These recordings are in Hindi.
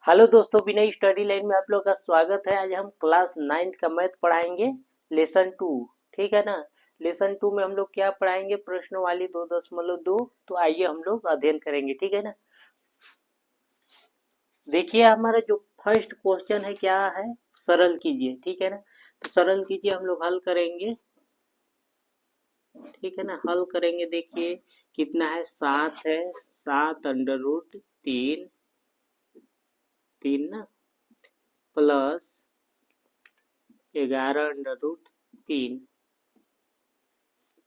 हेलो दोस्तों, विनय स्टडी लाइन में आप लोग का स्वागत है। आज हम क्लास 9th का मैथ पढ़ाएंगे, लेसन 2। ठीक है ना। लेसन 2 में हम लोग क्या पढ़ाएंगे? प्रश्न वाली 2.2। तो आइए हम लोग अध्ययन करेंगे। ठीक है ना। देखिए हमारा जो फर्स्ट क्वेश्चन है क्या है, सरल कीजिए। ठीक है ना। तो सरल कीजिए, हम लोग हल करेंगे। ठीक है ना, हल करेंगे। देखिए कितना है, 7 है। 7 अंडर रूट 3, 3 ना, प्लस 11 अंडर रूट 3।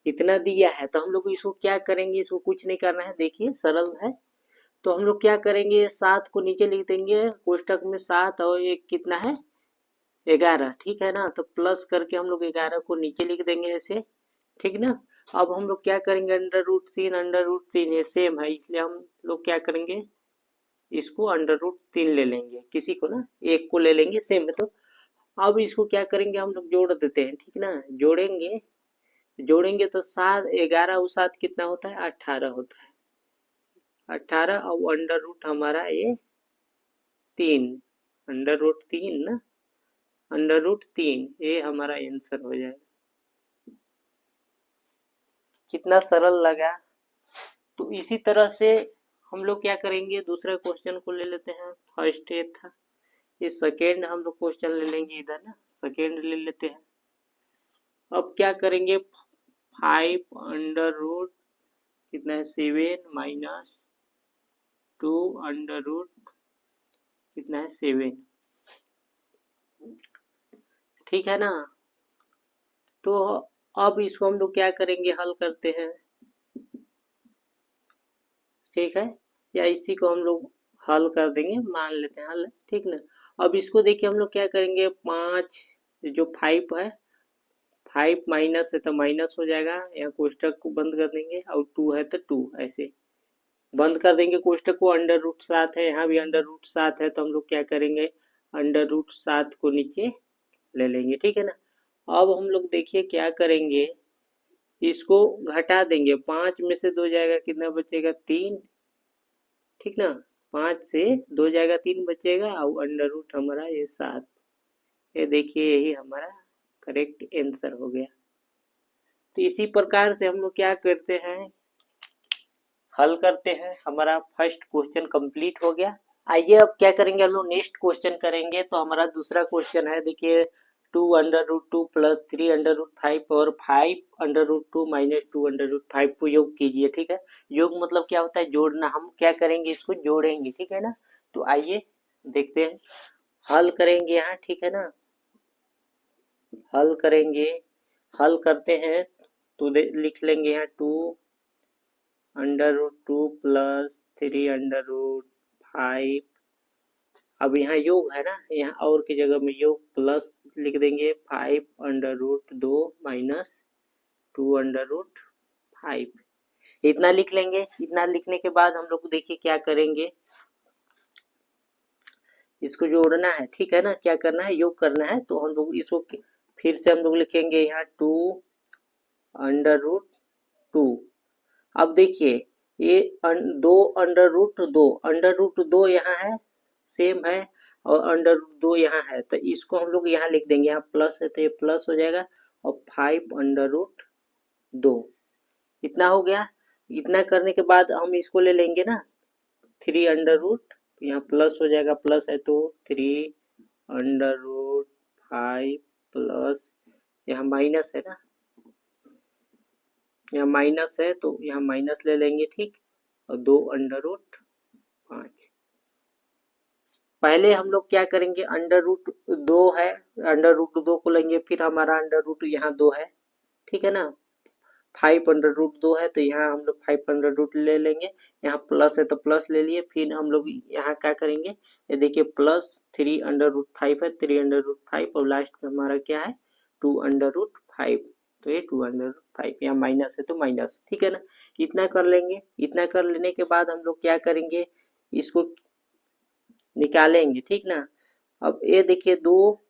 इतना दिया है तो हम लोग इसको क्या करेंगे? इसको कुछ नहीं करना है, देखिए सरल है। तो हम लोग क्या करेंगे, 7 को नीचे लिख देंगे कोष्टक में। 7 और एक कितना है, 11। ठीक है ना। तो प्लस करके हम लोग 11 को नीचे लिख देंगे ऐसे। ठीक ना। अब हम लोग क्या करेंगे, अंडर रूट 3, अंडर रूट 3 ये सेम है, इसलिए हम लोग क्या करेंगे, इसको अंडर रूट 3 ले लेंगे। किसी को ना, एक को ले लेंगे, सेम है तो। अब इसको क्या करेंगे, हम लोग जोड़ देते हैं। ठीक ना, जोड़ेंगे। जोड़ेंगे तो 7 11 और 7 कितना होता है, 18 होता है। 18 और अंडर रूट हमारा ये 3, अंडर रूट 3 ना, अंडर रूट 3 ये हमारा आंसर हो जाएगा। कितना सरल लगा। तो इसी तरह से हम लोग क्या करेंगे, दूसरा क्वेश्चन को ले लेते हैं। फर्स्ट ये था, ये सेकेंड हम लोग क्वेश्चन ले लेंगे इधर ना, सेकेंड ले लेते हैं। अब क्या करेंगे, 5 अंडर रूट कितना है, 7 माइनस 2 अंडर रूट कितना है, 7। ठीक है ना। तो अब इसको हम लोग क्या करेंगे, हल करते हैं। ठीक है, या इसी को हम लोग हल कर देंगे, मान लेते हैं हल। ठीक ना। अब इसको देखिए हम लोग क्या करेंगे, 5 जो 5 है, 5 माइनस है तो माइनस हो जाएगा, या कोष्टक को बंद कर देंगे, और 2 है तो 2 ऐसे बंद कर देंगे कोष्टक को। अंडर रूट 7 है, यहाँ भी अंडर रूट 7 है, तो हम लोग क्या करेंगे, अंडर रूट 7 को नीचे ले लेंगे। ठीक है ना। अब हम लोग देखिए क्या करेंगे, इसको घटा देंगे। 5 में से 2 जाएगा, कितना बचेगा, 3। ठीक ना। 5 से 2 जाएगा, 3 बचेगा, और अंडर रूट हमारा ये 7। ये देखिए यही हमारा करेक्ट आंसर हो गया। तो इसी प्रकार से हम लोग क्या करते हैं, हल करते हैं। हमारा फर्स्ट क्वेश्चन कंप्लीट हो गया। आइए अब क्या करेंगे, हम लोग नेक्स्ट क्वेश्चन करेंगे। तो हमारा दूसरा क्वेश्चन है, देखिए 2 under root 2 plus 3 under root 5 और 5 under root 2 minus 2 under root 5 को योग कीजिए। ठीक है। योग मतलब क्या होता है, जोड़ना। हम क्या करेंगे, इसको जोड़ेंगे। ठीक है ना। तो आइए देखते हैं, हल करेंगे यहाँ। ठीक है ना, हल करेंगे। हल करते हैं तो लिख लेंगे यहाँ 2 under root 2 plus 3 under root 5। अब यहाँ योग है ना, यहाँ और की जगह में योग प्लस लिख देंगे, 5 under root 2 minus 2 under root 5। इतना लिख लेंगे। इतना लिखने के बाद हम लोग देखिए क्या करेंगे, इसको जोड़ना है। ठीक है ना, क्या करना है, योग करना है। तो हम लोग इसको फिर से हम लोग लिखेंगे यहाँ 2 अंडर रूट 2। अब देखिए ये 2 अंडर रूट 2 यहाँ है, सेम है, और अंडर रूट 2 यहाँ है, तो इसको हम लोग यहाँ लिख देंगे। यहाँ प्लस है तो ये प्लस हो जाएगा, और 5 अंडर रूट 2 इतना हो गया। इतना करने के बाद हम इसको ले लेंगे ना, 3 अंडर रूट, यहाँ प्लस हो जाएगा, प्लस है तो 3 अंडर रूट 5 प्लस, यहाँ माइनस है ना, यहाँ माइनस है तो यहाँ माइनस ले लेंगे। ठीक, और 2 अंडर रूट 5। पहले हम लोग क्या करेंगे, अंडर रूट 2 है, अंडर रूट 2 को लेंगे, फिर हमारा अंडर रूट यहाँ 2 है। ठीक है ना। 5 अंडर रूट 2 है तो यहाँ हम लोग 5 अंडर रूट ले लेंगे। यहाँ प्लस है तो प्लस ले लिए, फिर हम लोग यहाँ क्या करेंगे, ये देखिए प्लस 3 अंडर रूट 5 है, 3 अंडर रूट 5, और लास्ट में हमारा क्या है, 2 अंडर रूट 5। तो ये 2 अंडर रूट 5, यहाँ माइनस है तो माइनस। ठीक है ना। इतना कर लेंगे। इतना कर लेने के बाद हम लोग क्या करेंगे, इसको निकालेंगे। ठीक ना। अब ये देखिए दो,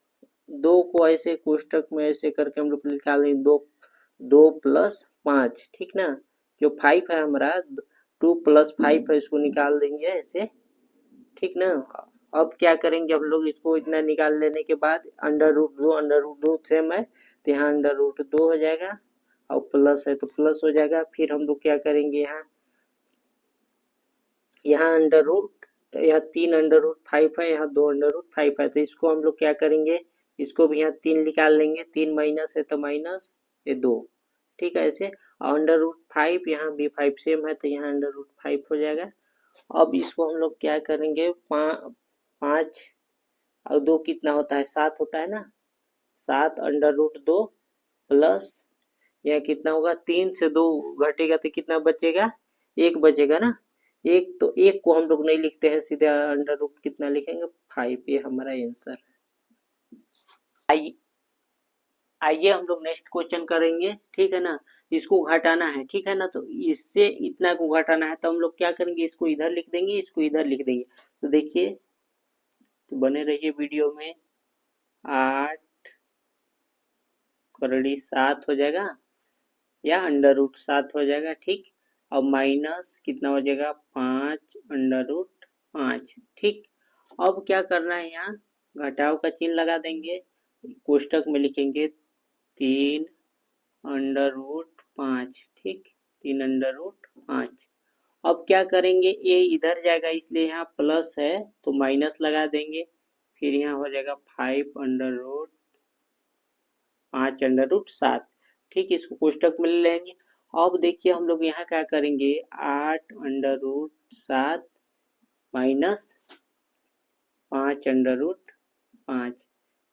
दो को ऐसे कोष्टक में ऐसे करके हम लोग निकालेंगे, 2 2 प्लस 5। ठीक ना। जो 5 है हमारा, 2 प्लस 5 है, इसको निकाल देंगे ऐसे। ठीक ना। अब क्या करेंगे हम लोग, इसको इतना निकाल लेने के बाद अंडर रूट दो सेम है तो यहाँ अंडर रूट 2 हो जाएगा, और प्लस है तो प्लस हो जाएगा। फिर हम लोग क्या करेंगे, यहाँ अंडर रूट, यहाँ 3 अंडर रूट 5 है, यहाँ 2 अंडर रूट 5 है, तो इसको हम लोग क्या करेंगे, इसको भी यहाँ 3 निकाल लेंगे, 3 माइनस है तो माइनस ये 2, ठीक है ऐसे। और अंडर रूट 5 यहाँ भी 5 सेम है तो यहाँ अंडर रूट 5 हो जाएगा। अब इसको हम लोग क्या करेंगे, 5 और 2 कितना होता है, 7 होता है ना, 7 अंडर रूट 2 प्लस यह कितना होगा, 3 से 2 घटेगा तो कितना बचेगा, 1 बचेगा ना। एक तो एक को हम लोग नहीं लिखते हैं, सीधे अंडर रूट कितना लिखेंगे, 5, ये हमारा आंसर है। आइए हम लोग नेक्स्ट क्वेश्चन करेंगे, ठीक है ना। इसको घटाना है, ठीक है ना, तो इससे इतना को घटाना है तो हम लोग क्या करेंगे, इसको इधर लिख देंगे, इसको इधर लिख देंगे। तो देखिए, तो बने रहिए वीडियो में। 8 करोड़ी 7 हो जाएगा या अंडर रूट 7 हो जाएगा, ठीक। और माइनस कितना हो जाएगा, 5 अंडर रूट 5, ठीक। अब क्या करना है, यहाँ घटाव का चिन्ह लगा देंगे, कोष्टक में लिखेंगे 3 अंडर रूट 5, ठीक, 3 अंडर रूट 5। अब क्या करेंगे, ये इधर जाएगा इसलिए यहाँ प्लस है तो माइनस लगा देंगे, फिर यहाँ हो जाएगा 5 अंडर रूट 5 अंडर रूट 7, ठीक। इसको कोष्टक में ले लेंगे। अब देखिए हम लोग यहाँ क्या करेंगे, 8 under root 7 minus 5 under root 5,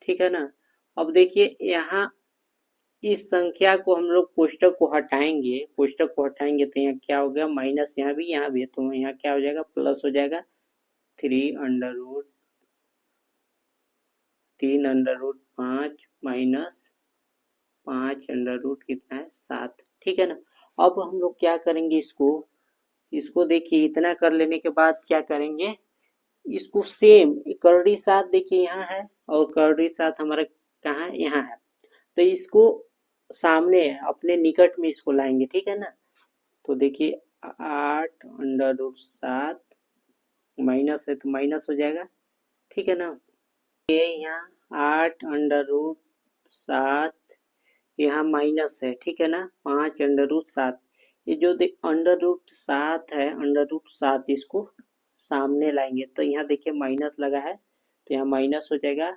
ठीक है ना। अब देखिए यहाँ इस संख्या को हम लोग कोष्टक को हटाएंगे, कोष्टक को हटाएंगे तो यहाँ क्या हो गया, माइनस यहाँ भी है, तो यहाँ क्या हो जाएगा, प्लस हो जाएगा 3 under root 5 minus 5 under root कितना है, 7, ठीक है ना। अब हम लोग क्या करेंगे, इसको देखिए इतना कर लेने के बाद क्या करेंगे, इसको सेम करड़ी 7 देखिए यहाँ है और करड़ी 7 हमारा कहाँ है, यहाँ है, तो इसको सामने अपने निकट में इसको लाएंगे, ठीक है ना। तो देखिए 8 अंडर रूट 7 माइनस है तो माइनस हो जाएगा, ठीक है ना। ये यहाँ 8 अंडर रूट 7 यहाँ माइनस है, ठीक है ना, 5 अंडर रूट 7, ये जो अंडर रूट 7 है, अंडर रूट 7 इसको सामने लाएंगे तो यहाँ देखिए माइनस लगा है तो यहाँ माइनस हो जाएगा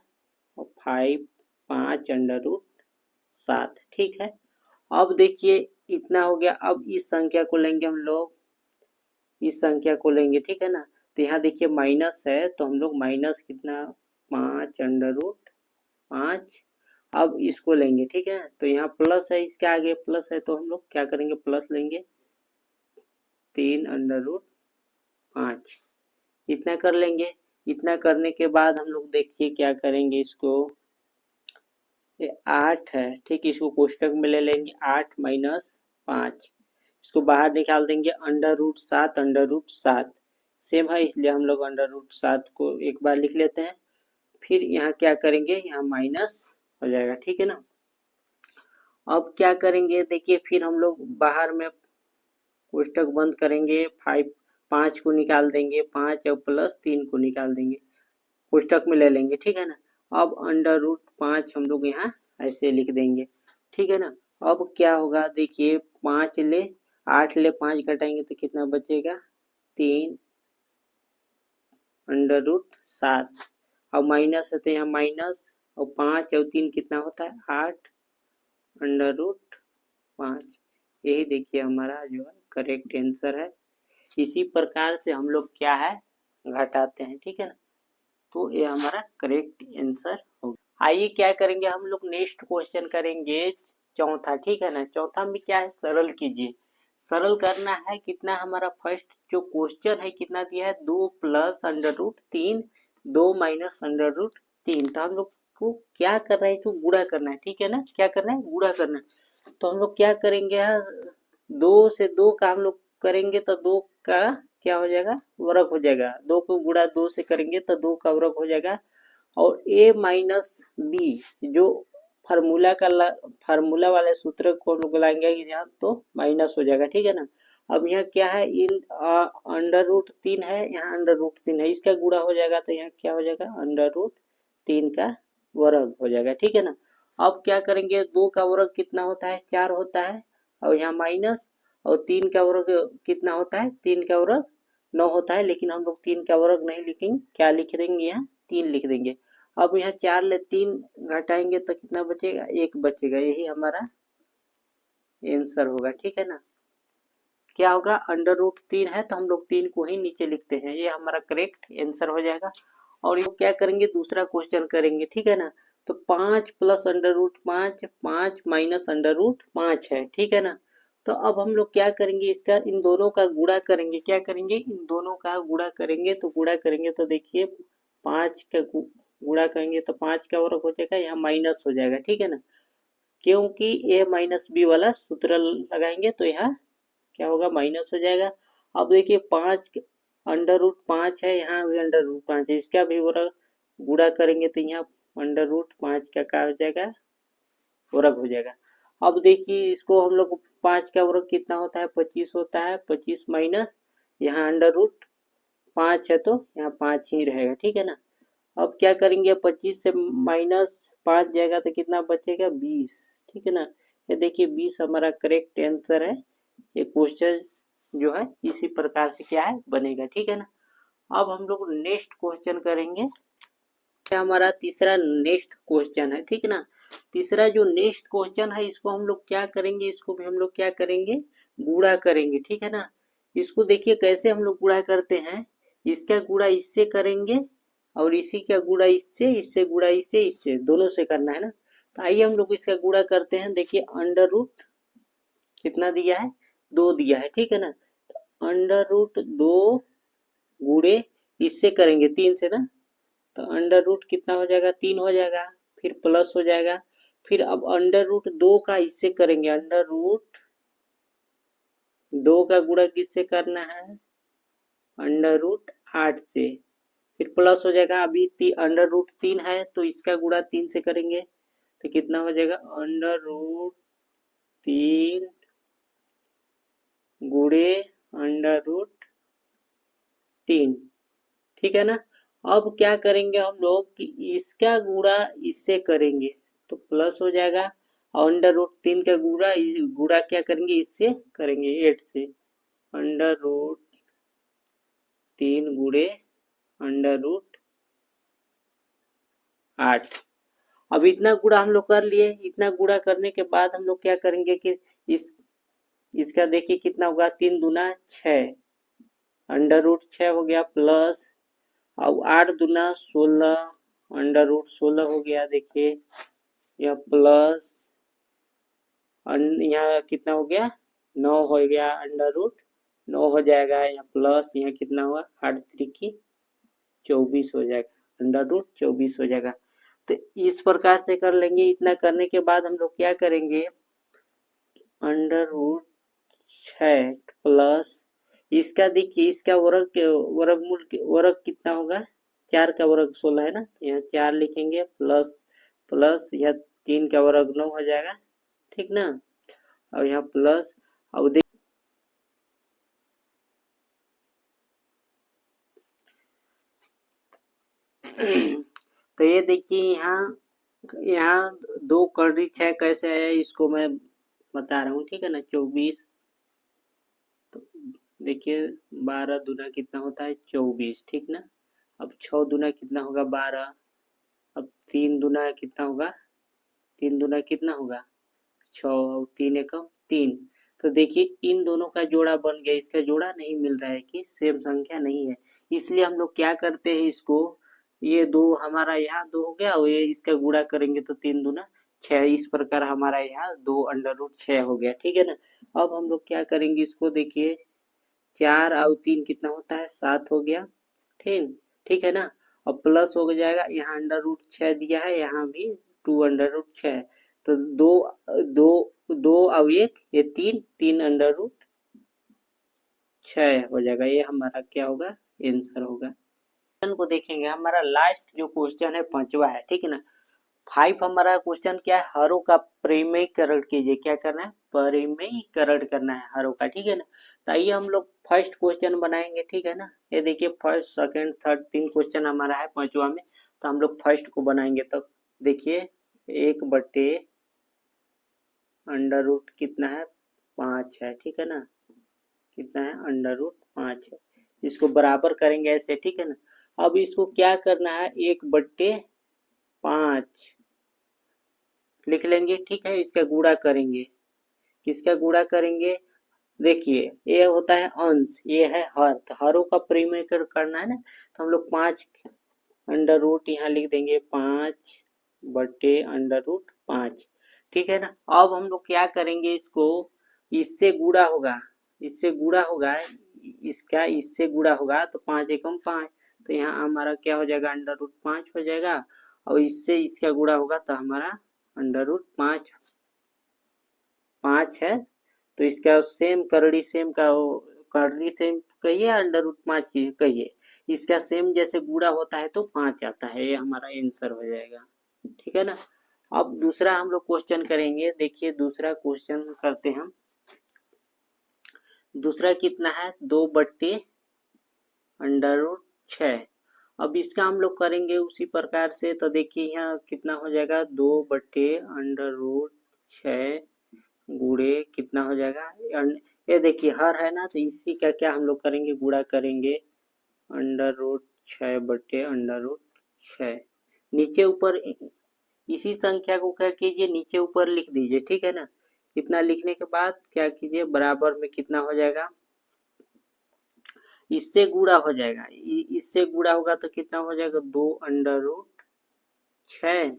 और 5 अंडर रूट 7, ठीक है। अब देखिए इतना हो गया, अब इस संख्या को लेंगे हम लोग, इस संख्या को लेंगे, ठीक है ना। तो यहाँ देखिए माइनस है तो हम लोग माइनस कितना, 5 अंडर रूट 5, अब इसको लेंगे, ठीक है। तो यहाँ प्लस है, इसके आगे प्लस है तो हम लोग क्या करेंगे, प्लस लेंगे 3 अंडर रूट 5, इतना कर लेंगे। इतना करने के बाद हम लोग देखिए क्या करेंगे, इसको 8 है, ठीक, इसको कोष्टक में ले लेंगे, 8 माइनस 5, इसको बाहर निकाल देंगे, अंडर रूट 7 सेम है इसलिए हम लोग अंडर रूट 7 को एक बार लिख लेते हैं। फिर यहाँ क्या करेंगे, यहाँ माइनस हो जाएगा, ठीक है ना। अब क्या करेंगे, देखिए फिर हम लोग बाहर में कोष्टक बंद करेंगे, 5 को निकाल देंगे, 5 और प्लस 3 को निकाल देंगे, कोष्टक में ले लेंगे, ठीक है ना। अब अंडर रूट 5 हम लोग यहाँ ऐसे लिख देंगे, ठीक है ना। अब क्या होगा, देखिए 5 ले 8 ले 5 घटाएंगे तो कितना बचेगा, 3 अंडर रूट 7, अब माइनस है तो यहाँ माइनस, और 5 और 3 कितना होता है, 8 अंडर रूट 5, यही देखिए हमारा जो है करेक्ट आंसर है। इसी प्रकार से हम लोग क्या है, घटाते हैं, ठीक है ना। तो ये हमारा करेक्ट आंसर होगा। आइए क्या करेंगे, हम लोग नेक्स्ट क्वेश्चन करेंगे चौथा, ठीक है ना। चौथा में क्या है, सरल कीजिए। सरल करना है, कितना हमारा फर्स्ट जो क्वेश्चन है कितना दिया है, 2 plus under root 3 2 minus under root 3, तो हम लोग को क्या करना है, इसको गुणा करना है, ठीक है ना। क्या करना है, गुणा करना है। तो हम लोग क्या करेंगे, 2 से 2 का हम लोग करेंगे तो 2 का क्या हो जाएगा, वर्ग हो जाएगा, 2 को गुणा 2 से करेंगे तो 2 का वर्ग हो जाएगा, और a माइनस बी जो फार्मूला वाले सूत्र को हम लोग लाएंगे यहाँ तो माइनस हो जाएगा, ठीक है ना। अब यहाँ क्या है, इन अंडर रूट 3 है, यहाँ अंडर रूट 3 है, इसका गुणा हो जाएगा तो यहाँ क्या हो जाएगा, अंडर रूट 3 का वर्ग हो जाएगा, ठीक है ना। अब क्या करेंगे, 2 का वर्ग कितना होता है, 4 होता है, और यहाँ माइनस, और 3 का वर्ग कितना होता है, 3 का वर्ग 9 होता है, लेकिन हम लोग 3 का वर्ग नहीं लिखेंगे, क्या लिख देंगे, यहाँ 3 लिख देंगे। अब यहाँ 4 ले 3 घटाएंगे तो कितना बचेगा, 1 बचेगा, यही हमारा आंसर होगा, ठीक है ना। क्या होगा, अंडर रूट 3 है तो हम लोग 3 को ही नीचे लिखते हैं, ये हमारा करेक्ट आंसर हो जाएगा। और ये क्या करेंगे, दूसरा क्वेश्चन करेंगे, ठीक है ना। तो 5 plus under root 5, 5 minus under root 5 है, ठीक है ना। तो अब हम लोग क्या करेंगे, इसका इन दोनों का गुणा करेंगे, क्या करेंगे, इन दोनों का गुणा करेंगे, तो गुणा करेंगे तो देखिए 5 का गुणा करेंगे तो 5 का वर्ग हो जाएगा, यहाँ माइनस हो जाएगा, ठीक है ना, क्योंकि ए माइनस बी वाला सूत्र लगाएंगे तो यहाँ क्या होगा, माइनस हो जाएगा। अब देखिए 5 अंडर रूट 5 है, यहाँ भी अंडर रूट 5 है, इसका भी वर्ग गुणा करेंगे तो यहाँ अंडर रूट 5 का क्या हो जाएगा, वर्ग हो जाएगा। अब देखिए इसको हम लोग 5 का वर्ग कितना होता है, 25 होता है, 25 माइनस यहाँ अंडर रूट 5 है तो यहाँ 5 ही रहेगा, ठीक है ना। अब क्या करेंगे, 25 से -5 जाएगा तो कितना बचेगा, 20, ठीक है ना। ये देखिए 20 हमारा करेक्ट आंसर है। ये क्वेश्चन जो है इसी प्रकार से क्या है, बनेगा, ठीक है ना। अब हम लोग नेक्स्ट क्वेश्चन करेंगे, हमारा तीसरा नेक्स्ट क्वेश्चन है, ठीक है ना। तीसरा जो नेक्स्ट क्वेश्चन है, इसको हम लोग क्या करेंगे, इसको भी हम लोग क्या करेंगे, गुणा करेंगे, ठीक है ना। इसको देखिए कैसे हम लोग गुणा करते हैं, इसका गुणा इससे करेंगे, और इसी का गुणा इससे, इससे गुणा इससे, इससे दोनों से करना है ना। तो आइए हम लोग इसका गुणा करते हैं। देखिए अंडर रूट कितना दिया है, 2 दिया है, ठीक है ना। अंडर रूट 2 गुणे इससे करेंगे 3 से ना, तो अंडर रूट कितना हो जाएगा, 3 हो जाएगा, फिर प्लस हो जाएगा। फिर अब अंडर रूट 2 का इससे करेंगे, अंडर रूट 2 का गुणा किससे करना है, अंडर रूट 8 से, फिर प्लस हो जाएगा। अभी अंडर रूट 3 है तो इसका गुणा 3 से करेंगे तो कितना हो जाएगा, अंडर रूट 3 गुणे अंडर रूट 3, ठीक है ना। अब क्या करेंगे हम लोग कि इसका गुणा इससे करेंगे तो प्लस हो जाएगा, और अंडर रूट 3 का गुणा गुणा क्या करेंगे, इससे करेंगे 8 से, अंडर रूट 3 गुणे अंडर रूट 8। अब इतना गुणा हम लोग कर लिए, इतना गुणा करने के बाद हम लोग क्या करेंगे कि इसका देखिए कितना होगा, 3 दूना 6, अंडर रूट 6 हो गया, प्लस अब 8 दूना 16, अंडर रूट 16 हो गया, देखिए यह प्लस यहाँ कितना हो गया, 9 हो गया, अंडर रूट 9 हो जाएगा, यहाँ प्लस यहाँ कितना हुआ, 8 3 24 हो जाएगा, अंडर रूट 24 हो जाएगा। तो इस प्रकार से कर लेंगे। इतना करने के बाद हम लोग क्या करेंगे, अंडर रूट 6 प्लस इसका देखिए, इसका वर्ग कितना होगा, 4 का वर्ग 16 है ना, यहाँ 4 लिखेंगे, प्लस प्लस यह 3 का वर्ग 9 हो जाएगा, ठीक ना। और यहाँ प्लस, अब तो ये देखिए यहाँ यहाँ 2 6 कैसे है, इसको मैं बता रहा हूँ, ठीक है ना। 24, तो देखिए 12 दूना कितना होता है, 24, ठीक ना। अब 6 दूना कितना होगा, 12, अब 3 दूना कितना होगा, 3 दूना कितना होगा, 6, और 3 एकम 3। तो देखिए इन दोनों का जोड़ा बन गया, इसका जोड़ा नहीं मिल रहा है कि सेम संख्या नहीं है, इसलिए हम लोग क्या करते हैं, इसको ये 2 हमारा यहाँ 2 हो गया, और ये इसका गुणा करेंगे तो 3 दूना 6, इस प्रकार हमारा यहाँ 2 अंडर रूट 6 हो गया, ठीक है ना। अब हम लोग क्या करेंगे, इसको देखिए 4 और 3 कितना होता है, 7 हो गया, ठीक ठीक है ना। अब प्लस हो जाएगा, यहाँ अंडर रूट 6 दिया है, यहाँ भी 2 अंडर रूट 6, तो दो दो दो और एक, ये 3 अंडर रूट 6 हो जाएगा, ये हमारा क्या होगा, आंसर होगा। क्वेश्चन को देखेंगे, हमारा लास्ट जो क्वेश्चन है 5वां है, ठीक है ना। 5 हमारा क्वेश्चन क्या है, हरों का परिमेयीकरण कीजिए। क्या करना है, परिमेयीकरण करना है हरों का, ठीक है ना। तो आइए हम लोग फर्स्ट क्वेश्चन बनाएंगे, ठीक है ना। ये देखिए फर्स्ट सेकंड थर्ड 3 क्वेश्चन हमारा है पांचवा में, तो हम लोग फर्स्ट को बनाएंगे। तो देखिए 1/, अंडर रूट कितना है 5 है, ठीक है ना। कितना है, अंडर रूट 5 है। इसको बराबर करेंगे ऐसे, ठीक है ना। अब इसको क्या करना है, 1/5 लिख लेंगे, ठीक है। इसका गुणा करेंगे, किसका गुणा करेंगे, देखिए ये होता है अंश, ये है हर, तो हरों का परिमेयीकरण करना है ना। तो हम लोग 5 अंडर रूट यहाँ लिख देंगे, 5/√5, ठीक है ना। अब हम लोग क्या करेंगे, इसको इससे गुणा होगा, इससे गुणा होगा, इसका इससे गुणा होगा तो 5 एकम 5, तो यहाँ हमारा क्या हो जाएगा, अंडर रूट 5 हो जाएगा। और इससे इसका गुणा होगा तो हमारा अंडर रूट 5 है। तो इसका सेम करड़ी सेम का करड़ी सेम कहिए, अंडर रूट 5 की कहिए, इसका सेम जैसे गुणा होता है तो 5 आता है, ये हमारा आंसर हो जाएगा, ठीक है ना। अब दूसरा हम लोग क्वेश्चन करेंगे, देखिए दूसरा क्वेश्चन करते हैं हम। दूसरा कितना है, 2/√6। अब इसका हम लोग करेंगे उसी प्रकार से, तो देखिए यहाँ कितना हो जाएगा, 2/√6 गुणे कितना हो जाएगा, ये देखिए हर है ना, तो इसी का क्या हम लोग करेंगे, गुणा करेंगे, अंडर रूट 6/√6। नीचे ऊपर इसी संख्या को क्या कीजिए, नीचे ऊपर लिख दीजिए, ठीक है ना। इतना लिखने के बाद क्या कीजिए, बराबर में कितना हो जाएगा, इससे गुणा हो जाएगा, इससे गुणा होगा तो कितना हो जाएगा, 2/√6,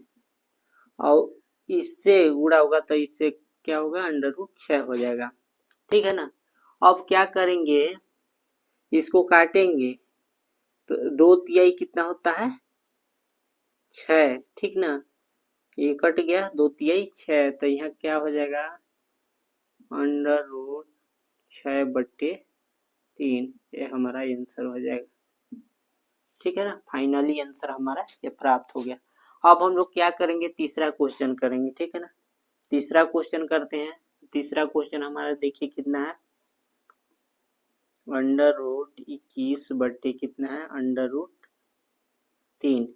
और इससे गुणा होगा तो इससे क्या होगा, अंडर रूट 6 हो जाएगा, ठीक है ना। अब क्या करेंगे, इसको काटेंगे, तो 2/3 कितना होता है, 6, ठीक ना। ये कट गया, 2/3 6, तो यहाँ क्या हो जाएगा, अंडर रूट 6/3, ये हमारा आंसर हो जाएगा, ठीक है ना। फाइनली आंसर हमारा ये प्राप्त हो गया। अब हम लोग क्या करेंगे, तीसरा क्वेश्चन करेंगे, ठीक है ना। तीसरा क्वेश्चन करते हैं। तीसरा क्वेश्चन हमारा देखिए कितना है, अंडर रूट 21 कितना है, अंडर रूट 3।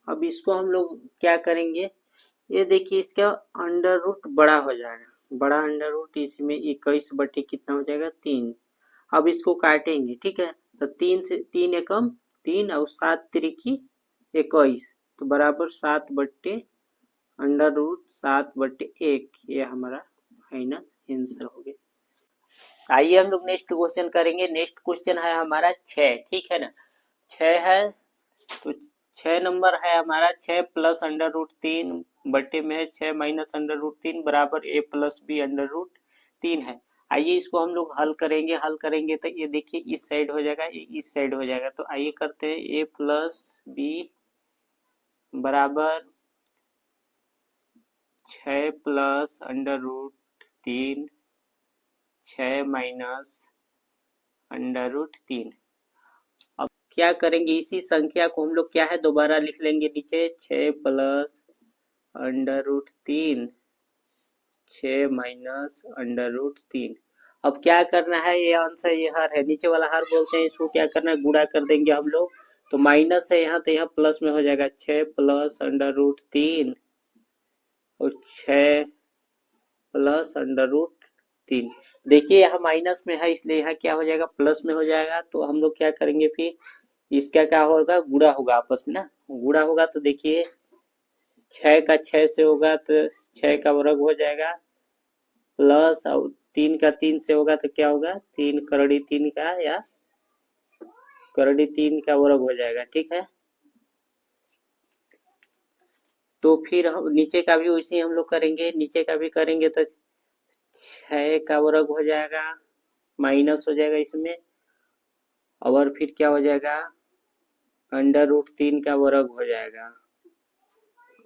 अब इसको हम लोग क्या करेंगे, ये देखिए इसका अंडर रूट बड़ा हो जाएगा, बड़ा अंडर रूट, इसमें 21 कितना हो जाएगा, 3। अब इसको काटेंगे, ठीक है। तो 3 से 3 एकम 3 और 7 त्रिकी 21, तो बराबर 7/√7/1, ये हमारा फाइनल आंसर हो गया। आइए हम लोग नेक्स्ट क्वेश्चन करेंगे। नेक्स्ट क्वेश्चन है हमारा 6, ठीक है ना। 6 है, तो 6 नंबर है हमारा, 6 प्लस अंडर रूट 3 बटे में 6 माइनस अंडर रूट 3 बराबर a+b अंडर रूट 3 है। आइए इसको हम लोग हल करेंगे, हल करेंगे तो ये देखिए इस साइड हो जाएगा, ये इस साइड हो जाएगा। तो आइए करते हैं, a+b बराबर 6 plus under root 3 6 minus under root 3। अब क्या करेंगे, इसी संख्या को हम लोग क्या है दोबारा लिख लेंगे नीचे, 6 plus under root 3 6 minus under root 3। अब क्या करना है, ये आंसर ये हर है, नीचे वाला हर बोलते हैं, इसको क्या करना है, गुणा कर देंगे हम लोग। तो माइनस है यहाँ, तो यहाँ प्लस में हो जाएगा, 6 प्लस अंडर रूट 3 और 6 प्लस अंडर रूट 3। देखिए यहाँ माइनस में है, इसलिए यहाँ क्या हो जाएगा, प्लस में हो जाएगा। तो हम लोग क्या करेंगे, फिर इसका क्या होगा, गुणा होगा आपस में ना, गुणा होगा। तो देखिए 6 का 6 से होगा तो 6 का वर्ग हो जाएगा, प्लस और 3 का 3 से होगा तो क्या होगा, 3 करड़ी 3 का या करड़ी 3 का वर्ग हो जाएगा, ठीक है। तो फिर हम नीचे का भी वैसे हम लोग करेंगे, नीचे का भी करेंगे तो 6 का वर्ग हो जाएगा, माइनस हो जाएगा इसमें, और फिर क्या हो जाएगा, अंडर रूट 3 का वर्ग हो जाएगा,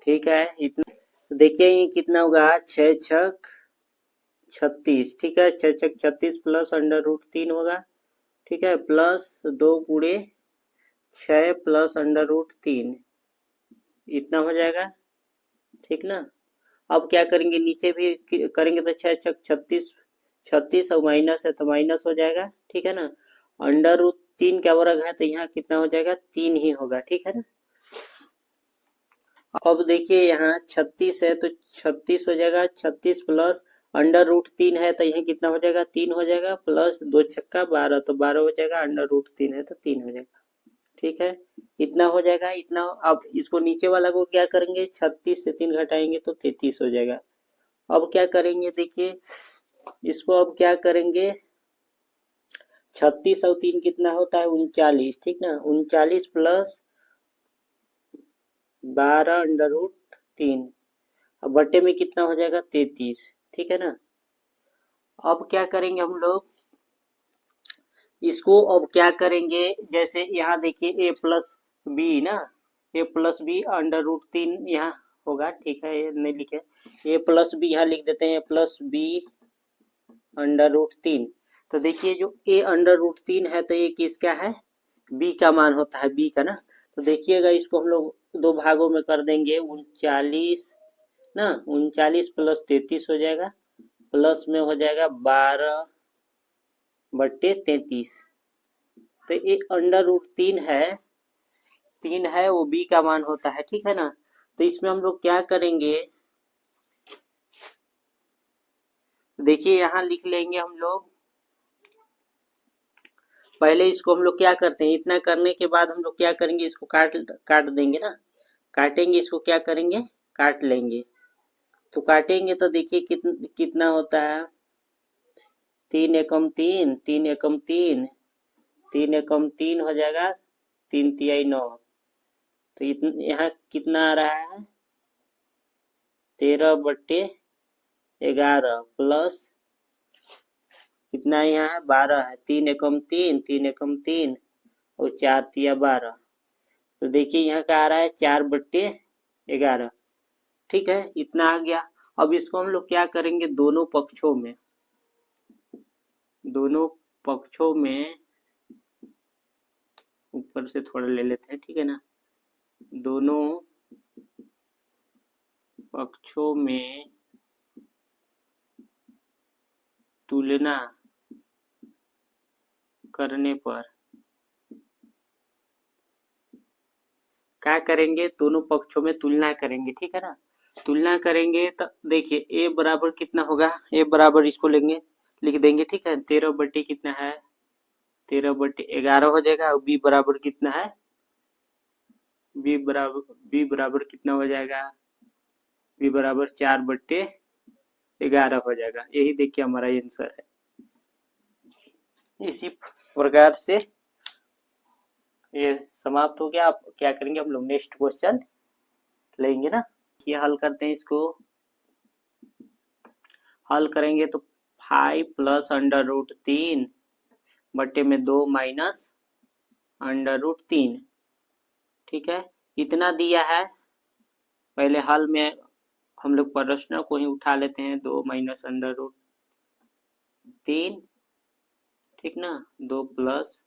ठीक है। इतना देखिए ये कितना होगा, 6 छक 36, ठीक है। 6 छक 36 प्लस अंडर रूट 3 होगा, ठीक है, प्लस 2 गुणे 6 प्लस अंडर रूट 3, इतना हो जाएगा। ठीक ना। अब क्या करेंगे, नीचे भी करेंगे तो 6 36 और माइनस है तो माइनस हो जाएगा, ठीक है ना। अंडर रूट 3 का वर्ग है तो यहाँ कितना हो जाएगा, 3 ही होगा, ठीक है ना। अब देखिए यहाँ 36 है तो 36 हो जाएगा, 36 प्लस अंडर रूट 3 है तो यहाँ कितना हो जाएगा, 3 हो जाएगा, प्लस 2 छक्का 12 तो 12 हो जाएगा, अंडर रूट 3 है तो 3 हो जाएगा, ठीक है। इतना हो जाएगा इतना। अब इसको नीचे वाला को क्या करेंगे, 36 से 3 घटाएंगे तो 33 हो जाएगा। अब क्या करेंगे, देखिए इसको अब क्या करेंगे, 36 और 3 कितना होता है, 39, ठीक ना। 39 प्लस 12 अंडर रूट 3, अब बट्टे में कितना हो जाएगा, 33, ठीक है ना। अब क्या करेंगे हम लोग, इसको अब क्या करेंगे, जैसे यहाँ देखिए ए प्लस बी ना, ए प्लस बी अंडर रूट 3 यहाँ होगा, ठीक है, ये नहीं लिखे, ए प्लस बी यहाँ लिख देते हैं, ए प्लस बी अंडर रूट 3। तो देखिए जो ए अंडर रूट 3 है तो ये किसका है, बी का मान होता है, बी का ना। तो देखिएगा इसको हम लोग दो भागों में कर देंगे, 39 ना, 39 प्लस 33 हो जाएगा, प्लस में हो जाएगा 12 बट्टे 33। तो ये अंडर रूट 3 है वो बी का मान होता है, ठीक है ना। तो इसमें हम लोग क्या करेंगे, देखिए यहाँ लिख लेंगे हम लोग, पहले इसको हम लोग क्या करते हैं, इतना करने के बाद हम लोग क्या करेंगे, इसको काट देंगे ना, काटेंगे इसको, क्या करेंगे, काट लेंगे। तो काटेंगे तो देखिए कितना होता है, 3 एकम 3, 3 एकम 3, 3 एकम 3 हो जाएगा, 3 तिहाई 9। तो यहाँ कितना आ रहा है, 13 बट्टे 11 प्लस कितना यहाँ है, 12 है, 3 एकम 3, 3 एकम 3 और 4 तिया 12। तो देखिए यहाँ का आ रहा है 4 बट्टे 11, ठीक है, इतना आ गया। अब इसको हम लोग क्या करेंगे, दोनों पक्षों में ऊपर से थोड़ा ले लेते हैं, ठीक है ना। दोनों पक्षों में तुलना करने पर क्या करेंगे, दोनों पक्षों में तुलना करेंगे, ठीक है ना। तुलना करेंगे तो देखिए ए बराबर कितना होगा, ए बराबर इसको लेंगे, लिख देंगे, ठीक है, 13 बट्टे कितना है, 13 बट्टे 11 हो जाएगा, और बी बराबर कितना है, बी बराबर कितना हो जाएगा, बी बराबर 4 बट्टे 11 हो जाएगा। यही देखिए हमारा आंसर है। इसी प्रकार से ये समाप्त हो गया। आप क्या करेंगे, हम लोग नेक्स्ट क्वेश्चन लेंगे ना। ये हल करते हैं, इसको हल करेंगे तो 5 प्लस अंडर रूट 3 बट्टे में 2 माइनस अंडर रूट 3, ठीक है, इतना दिया है। पहले हल में हम लोग प्रश्न को ही उठा लेते हैं, 2 माइनस अंडर रूट 3, ठीक ना, 2 प्लस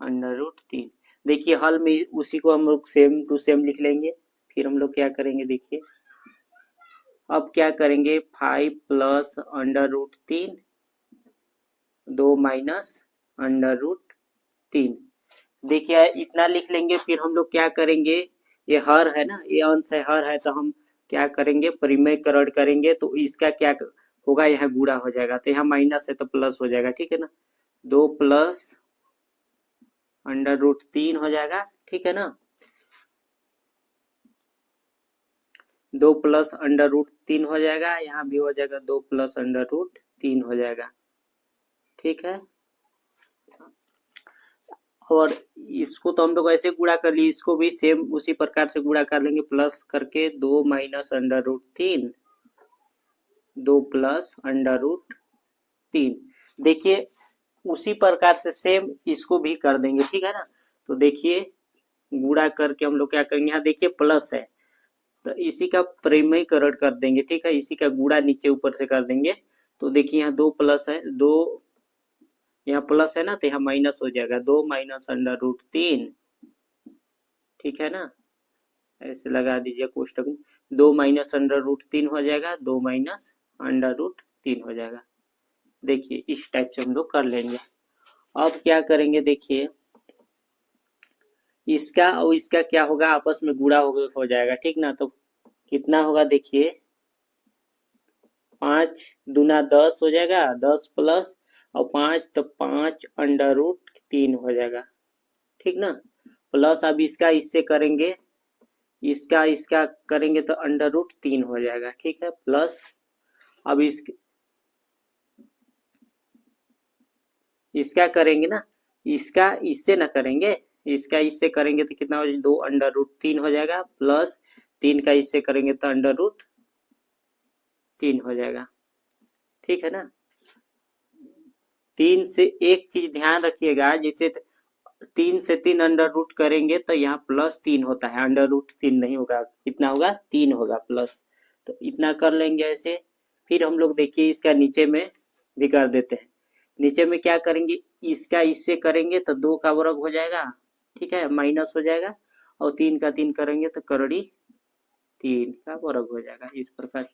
अंडर रूट 3। देखिए हल में उसी को हम लोग सेम टू सेम लिख लेंगे। फिर हम लोग क्या करेंगे, देखिए अब क्या करेंगे, 5 plus under root 3, 2 minus under root 3, देखिए इतना लिख लेंगे। फिर हम लोग क्या करेंगे, ये हर है ना, ये अंश है, हर है, तो हम क्या करेंगे, परिमेयकरण करेंगे तो इसका क्या होगा, यह गुणा हो जाएगा, तो यहाँ माइनस है तो प्लस हो जाएगा, ठीक है ना। 2 प्लस अंडर रूट 3 हो जाएगा, ठीक है ना। 2 प्लस अंडर रूट 3 हो जाएगा, यहाँ भी हो जाएगा 2 प्लस अंडर रूट 3 हो जाएगा, ठीक है। और इसको तो हम लोग ऐसे गुणा कर लिए, इसको भी सेम उसी प्रकार से गुणा कर लेंगे, प्लस करके 2 minus under root 3, 2 plus under root 3। देखिए उसी प्रकार से सेम इसको भी कर देंगे, ठीक है ना। तो देखिए गुणा करके हम लोग क्या करेंगे, यहाँ देखिए प्लस है तो इसी का परिमेयकरण कर देंगे, ठीक है, इसी का गुणा नीचे ऊपर से कर देंगे। तो देखिए यहाँ 2 प्लस है, 2 यहाँ प्लस है ना, तो यहाँ माइनस हो जाएगा, 2 माइनस अंडर रूट 3, ठीक है ना, ऐसे लगा दीजिए कोष्टक में, 2 माइनस अंडर रूट 3 हो जाएगा, 2 माइनस अंडर रूट 3 हो जाएगा। देखिए इस टाइप से हम लोग कर लेंगे। अब क्या करेंगे, देखिए इसका और इसका क्या होगा, आपस में गुणा हो जाएगा, ठीक ना। तो कितना होगा, देखिए 5 दूना 10 हो जाएगा, 10 प्लस और 5 तो 5 अंडर रूट 3 हो जाएगा, ठीक ना। प्लस अब इसका इससे करेंगे, इसका इसका करेंगे तो अंडर रूट 3 हो जाएगा, ठीक है। प्लस अब इसका करेंगे ना, इसका इससे ना करेंगे, इसका इससे करेंगे तो कितना हो जाएगा, 2 अंडर रूट 3 हो जाएगा, प्लस 3 का इससे करेंगे तो अंडर रूट 3 हो जाएगा, ठीक है ना। 3 से एक चीज ध्यान रखिएगा, जैसे 3 से 3 अंडर रूट करेंगे तो यहाँ प्लस 3 होता है, अंडर रूट 3 नहीं होगा, कितना होगा, 3 होगा प्लस। तो इतना कर लेंगे ऐसे। फिर हम लोग देखिए इसका नीचे में भी कर देते हैं। नीचे में क्या करेंगे, इसका इससे करेंगे तो 2 का वर्ग हो जाएगा, ठीक है, माइनस हो जाएगा, और 3 का 3 करेंगे तो करड़ी 3 का वर्ग हो जाएगा, इस प्रकार।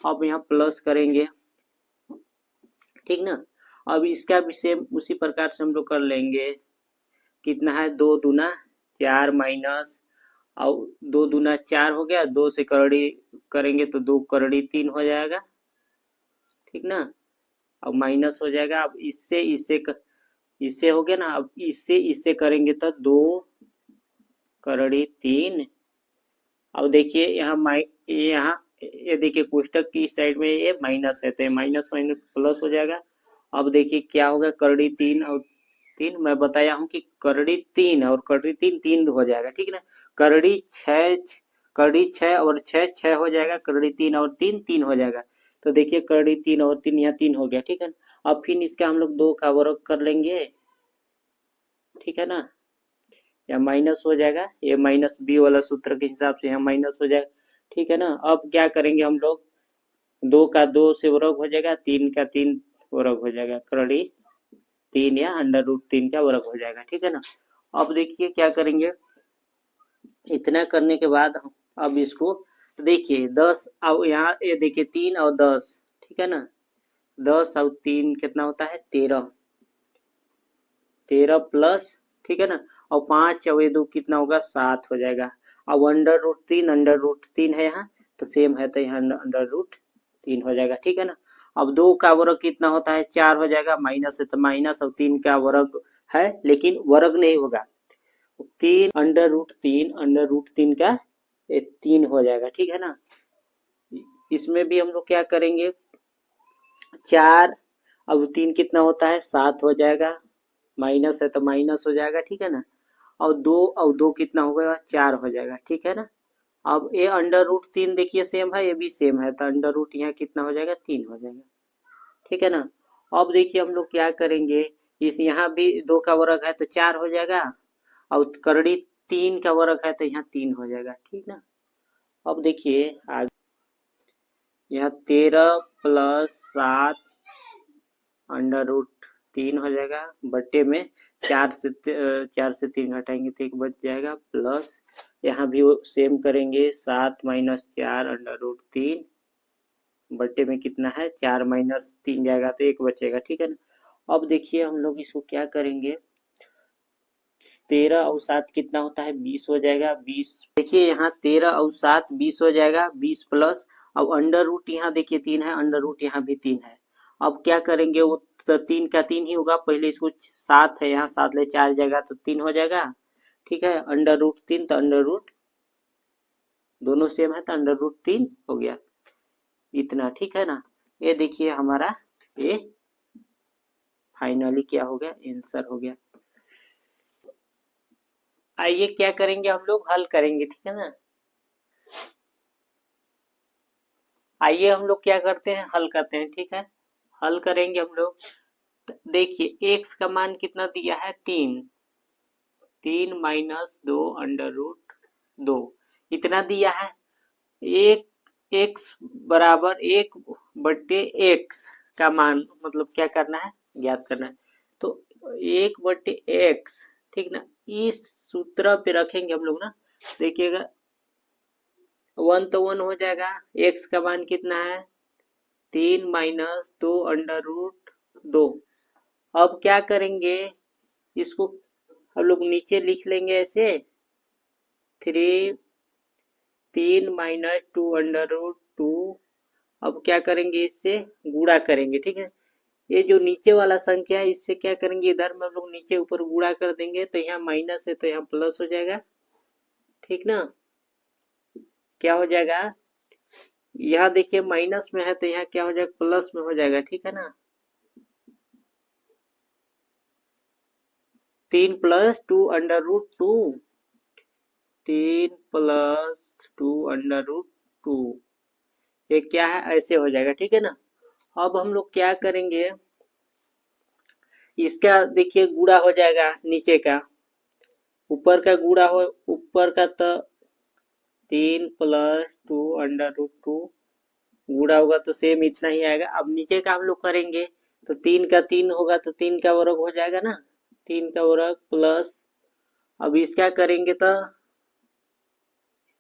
अब यहाँ प्लस करेंगे, ठीक ना। अब इसका भी सेम उसी प्रकार से हम लोग कर लेंगे। कितना है, 2 दूना 4 माइनस, और 2 दूना 4 हो गया, 2 से करड़ी करेंगे तो 2 करड़ी 3 हो जाएगा, ठीक ना। अब माइनस हो जाएगा, अब इससे हो गया ना, अब इससे करेंगे तो 2 करड़ी 3। अब देखिए यहाँ ये देखिए कोष्टक की साइड में ये माइनस है, तो माइनस माइनस प्लस हो जाएगा। अब देखिए क्या होगा, करड़ी 3 और 3, मैं बताया हूँ कि करड़ी 3 और करड़ी 3 3 हो जाएगा, ठीक है ना। करड़ी 6 और 6 6 हो जाएगा, करड़ी 3 और 3 3 हो जाएगा। तो देखिए करड़ी 3 और 3 यहाँ 3 हो गया, ठीक है। अब फिर इसका हम लोग 2 का वर्ग कर लेंगे, ठीक है ना। या माइनस हो जाएगा, ये माइनस बी वाला सूत्र के हिसाब से यहाँ माइनस हो जाएगा, ठीक है ना। अब क्या करेंगे हम लोग, 2 का 2 से वर्ग हो जाएगा, 3 का 3 वर्ग हो जाएगा, करड़ी 3 या अंडर रूट 3 का वर्ग हो जाएगा, ठीक है ना। अब देखिए क्या करेंगे, इतना करने के बाद अब इसको तो देखिए 10, अब यहाँ ये देखिए 3 और 10, ठीक है ना। 10 और 3 कितना होता है, 13, 13 प्लस, ठीक है ना, और 5 और 2 कितना होगा, 7 हो जाएगा। अब अंडर रूट 3 है यहाँ, तो सेम है, तो यहाँ अंडर रूट 3 हो जाएगा, ठीक है ना। अब 2 का वर्ग कितना होता है, 4 हो जाएगा, माइनस है तो माइनस, और 3 का वर्ग है लेकिन वर्ग नहीं होगा, 3 अंडर रूट 3 का 3 हो जाएगा, ठीक है ना। इसमें भी हम लोग क्या करेंगे, 4 अब 3 कितना होता है, 7 हो जाएगा, माइनस है तो माइनस हो जाएगा, ठीक है ना। और दो कितना होगा, 4 हो जाएगा, ठीक है ना। अब ये अंडर रूट 3 देखिए सेम है, ये भी सेम है, तो अंडर रूट यहाँ कितना हो जाएगा, 3 हो जाएगा, ठीक है ना। अब देखिए हम लोग क्या करेंगे, इस यहाँ भी 2 का वर्ग है तो 4 हो जाएगा, और करड़ी 3 का वर्ग है तो यहाँ 3 हो जाएगा, ठीक ना। अब देखिए आगे यहाँ 13 प्लस 7 अंडर रूट 3 हो जाएगा, बट्टे में 4 से 3 घटाएंगे तो 1 बच जाएगा, प्लस यहाँ भी सेम करेंगे, 7 माइनस 4 अंडर रूट 3, बट्टे में कितना है, 4 माइनस 3 जाएगा तो 1 बचेगा, ठीक है ना। अब देखिए हम लोग इसको क्या करेंगे, 13 और 7 कितना होता है, 20 हो जाएगा, 20 देखिए यहाँ 13 और 7 20 हो जाएगा, 20 प्लस, अब अंडर रूट यहाँ देखिए 3 है, अंडर रूट यहाँ भी 3 है। अब क्या करेंगे, वो तो 3 का 3 ही होगा, पहले इसको 7 है, यहाँ 7 ले 4 जाएगा तो 3 हो जाएगा, ठीक है। अंडर रूट 3 तो अंडर रूट दोनों सेम है, तो अंडर रूट 3 हो गया, इतना, ठीक है ना। ये देखिए हमारा ये फाइनली क्या हो गया, आंसर हो गया। आइए क्या करेंगे, हम लोग हल करेंगे, ठीक है ना। आइए हम लोग क्या करते हैं, हल करते हैं, ठीक है। हल करेंगे हम लोग। देखिए x का मान कितना दिया है, 3, 3 माइनस 2 अंडर रूट 2 इतना दिया है। एक x बराबर 1/x का मान मतलब क्या करना है, ज्ञात करना है। तो 1/x, ठीक ना, इस सूत्र पे रखेंगे हम लोग ना, देखिएगा वन तो वन हो जाएगा। एक्स का मान कितना है 3 माइनस 2 अंडर रूट 2। अब क्या करेंगे इसको हम लोग नीचे लिख लेंगे ऐसे 3 माइनस 2 अंडर रूट 2। अब क्या करेंगे इससे गुणा करेंगे, ठीक है। ये जो नीचे वाला संख्या है इससे क्या करेंगे इधर में हम लोग नीचे ऊपर गुणा कर देंगे, तो यहाँ माइनस है तो यहाँ प्लस हो जाएगा, ठीक ना। क्या हो जाएगा यहाँ देखिए माइनस में है तो यहाँ क्या हो जाएगा प्लस में हो जाएगा, ठीक है ना। 3 plus 2 under root 2, 3 plus 2 under root 2, ये क्या है ऐसे हो जाएगा, ठीक है ना। अब हम लोग क्या करेंगे इसका देखिए गुणा हो जाएगा नीचे का, ऊपर का गुणा हो ऊपर का तो 3 प्लस 2 अंडर रूट 2 गुणा होगा तो सेम इतना ही आएगा। अब नीचे का हम लोग करेंगे तो 3 का 3 होगा तो 3 का वर्ग हो जाएगा ना, 3 का वर्ग प्लस, अब इसका करेंगे तो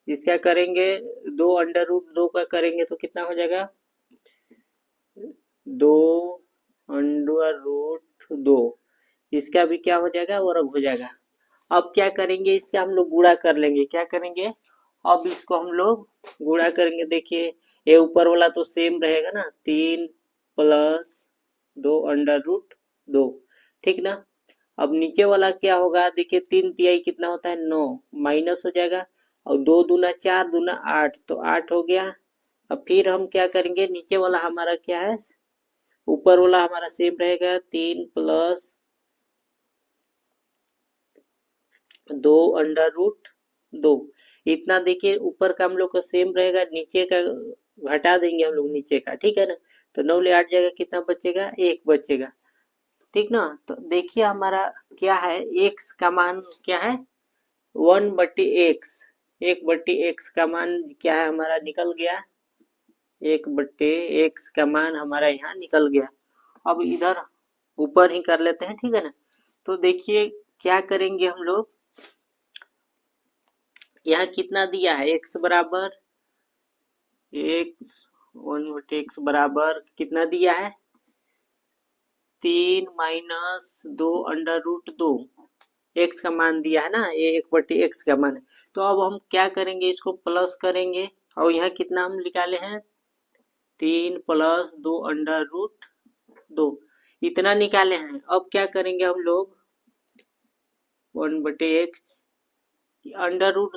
इसका करेंगे 2 अंडर रूट 2 का करेंगे तो कितना हो जाएगा 2 अंडर रूट 2, इसका भी क्या हो जाएगा वर्ग हो जाएगा। अब क्या करेंगे इसका हम लोग गुणा कर लेंगे, क्या करेंगे अब इसको हम लोग गुणा करेंगे। देखिए ये ऊपर वाला तो सेम रहेगा ना 3 प्लस 2 अंडर रूट 2, ठीक ना। अब नीचे वाला क्या होगा देखिए 3 तिहाई कितना होता है 9, माइनस हो जाएगा और 2 दूना 4 दूना 8 तो 8 हो गया। अब फिर हम क्या करेंगे नीचे वाला हमारा क्या है ऊपर वाला हमारा सेम रहेगा 3 प्लस 2 अंडर रूट 2, इतना देखिए ऊपर का हम लोग का सेम रहेगा, नीचे का घटा देंगे हम लोग नीचे का, ठीक है ना। तो 9 ले 8 जाएगा कितना बचेगा 1 बचेगा, ठीक ना। तो देखिए हमारा क्या है x का मान क्या है 1/x, 1/x का मान क्या है हमारा निकल गया, 1/x का मान हमारा यहाँ निकल गया। अब इधर ऊपर ही कर लेते हैं, ठीक है ना। तो देखिए क्या करेंगे हम लोग यहाँ कितना दिया है x बराबर x 1/x बराबर कितना दिया है 3 माइनस 2 अंडर रूट 2, x का मान दिया है ना, ये 1/x का मान है। तो अब हम क्या करेंगे इसको प्लस करेंगे और यहाँ कितना हम निकाले हैं 3 प्लस 2 अंडर रूट 2, इतना निकाले हैं। अब क्या करेंगे हम लोग 1/x अंडर रूट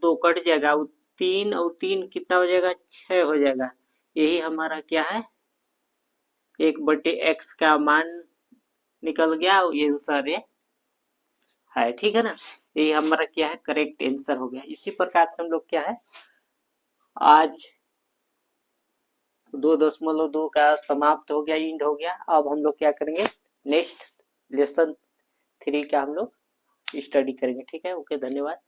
2 कट जाएगा, 3 और 3 कितना हो जाएगा 6 हो जाएगा। यही हमारा क्या है 1/x का मान निकल गया, ये आंसर है, ठीक है ना। ये हमारा क्या है करेक्ट आंसर हो गया। इसी प्रकार से हम लोग क्या है आज 2.2 का समाप्त हो गया, इंड हो गया। अब हम लोग क्या करेंगे नेक्स्ट लेसन 3 का हम लोग स्टडी करेंगे, ठीक है। ओके धन्यवाद।